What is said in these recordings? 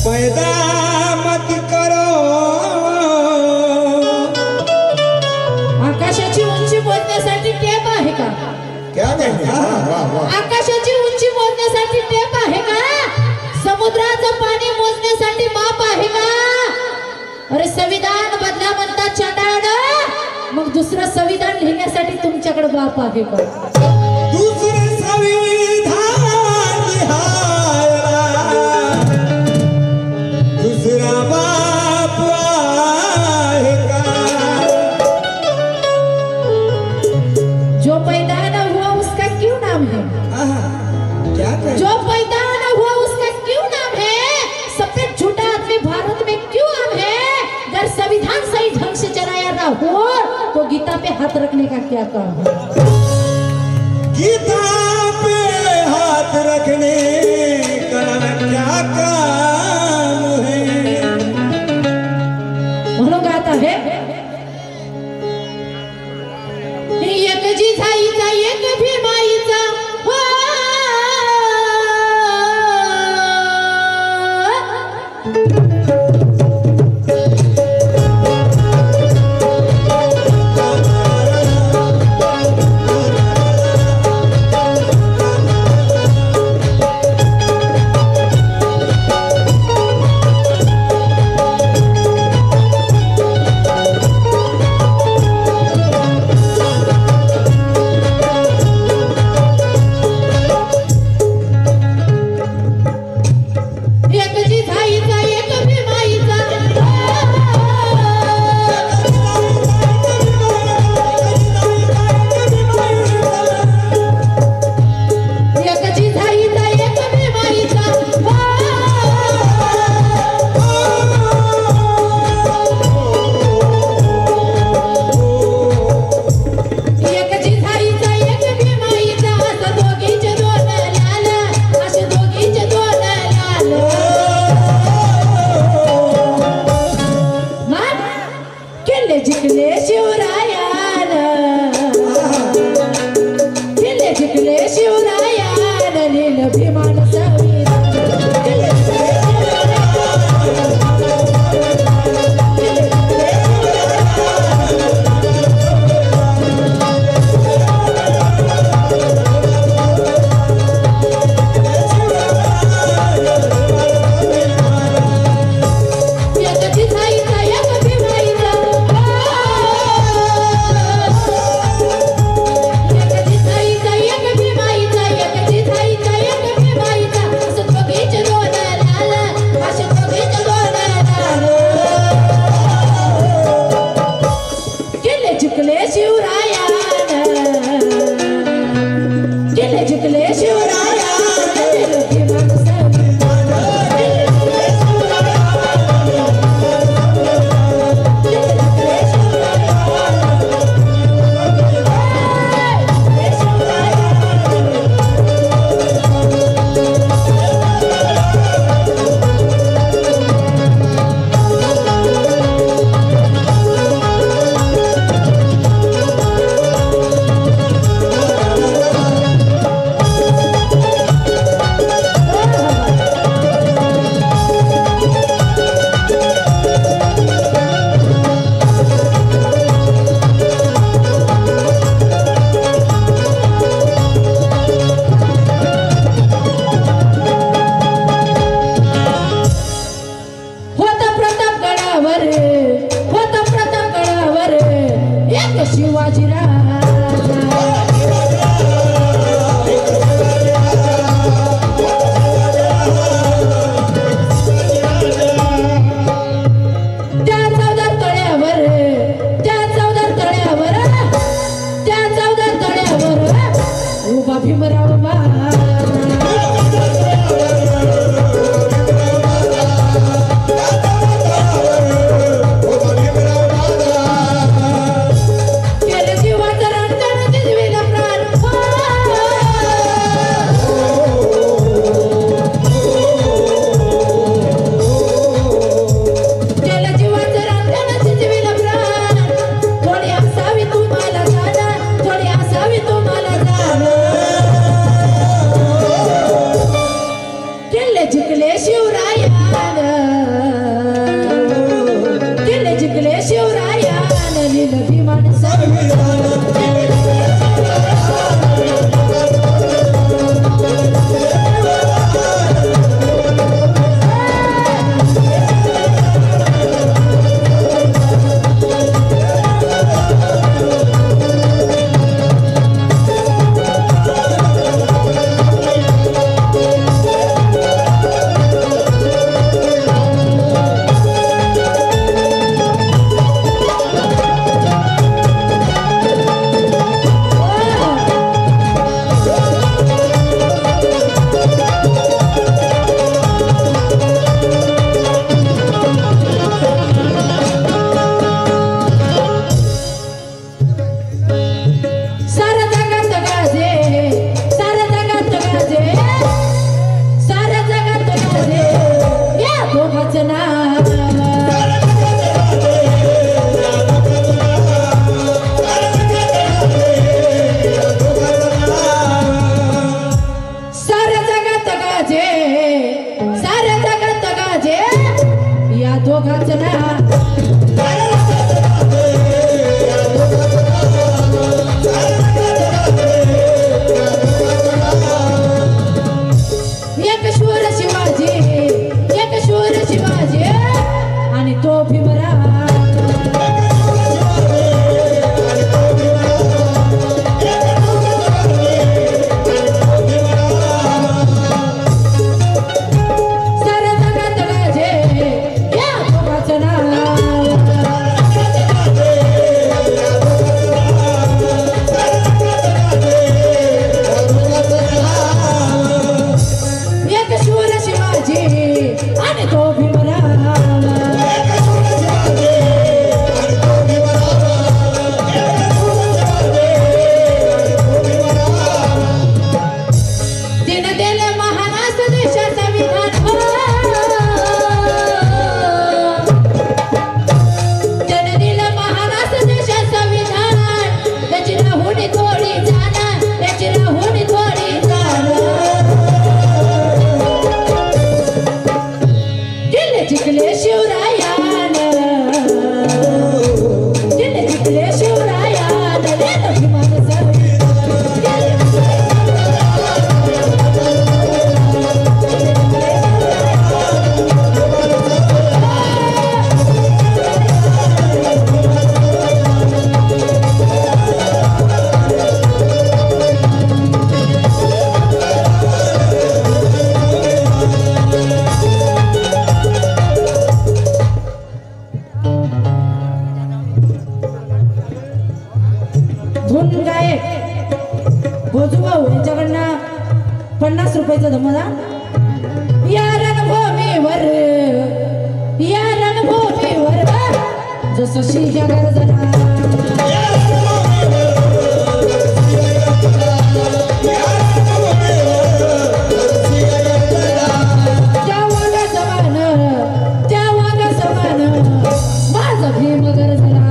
पैदा मत करो। आकाशाची उंची मोजण्यासाठी टेप आहे का? क्या आकाशाची उंची मोजण्यासाठी टेप आहे का? समुद्राचं पाणी मोजण्यासाठी माप आहे का? अरे संविधान बदला म्हणतात चंडाळ, मग दुसरं संविधान लिहिण्यासाठी तुमच्याकडे बाप आहे का? दुसरं संविधान लिहायला दुसरा बाप आहे का? जो पैदा न हुआ उसका क्यों नाम है? क्या कहे? जो पैदा न हुआ उसका क्यों नाम है? सफेद झूठा आदमी भारत में क्यों आम है? अगर संविधान सही ढंग से चलाया ना हो तो गीता पे हाथ रखने का क्या काम है? गीता पे हाथ रखने का क्या काम है? म्हणून गाता है एक जिजाईचा एक भीमाईचा हो. दोघांचं नाव साऱ्या जगात गाजे साऱ्या जगात गाजे या दोघांचं नाव एक शूर शिवाजी एक शूर शिवाजी आणि तो भीमराव साऱ्या जगात गाजे या दोघांचं नाव एक शूर शिवाजी आणि तो भीमराव तिनं दिलं महान असं देशाचं विधान त्यानं दिलं महान असं देशाचं विधान त्याची राहुणी थोडी जाण त्याची राहुणी थोडी जाण दिल जिंकले शिवरायानं दिल जिंकले शिवरायानं दिलं भीमाचं धून गायक भोजूभाऊ यांच्याकडनं 50 रुपयाचा धमादा या रणभूमीवर जसं सिंह गर्जना त्या वाघा समान माझं भीम गर्जना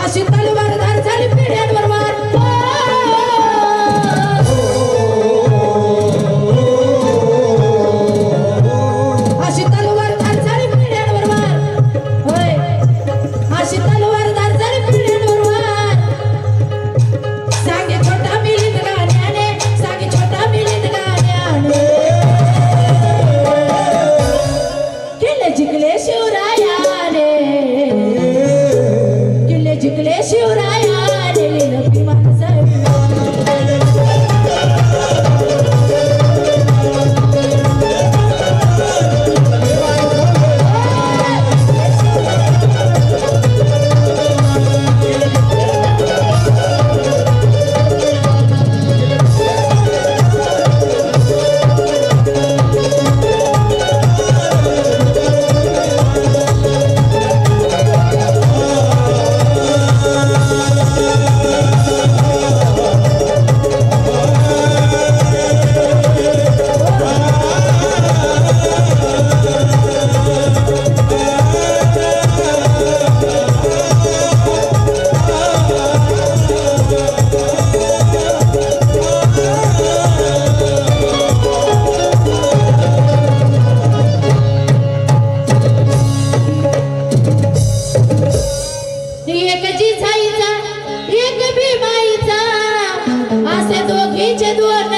अशी तलवारधार झाली पिढ्यांवर वार अशी तलवारधार झाली पिढ्यांवर वार होय अशी तलवारधार झाली पिढ्यांवर वार सांगे छोटा मिलिंद गाण्याने सांगे छोटा मिलिंद गाण्याने किल्ले जिंकले शिवरायाने किल्ले जिंकले शिवरायाने लिहिलं भीमाचं एक जिजाईचा एक भीमाईचा असे दोघीचे दोन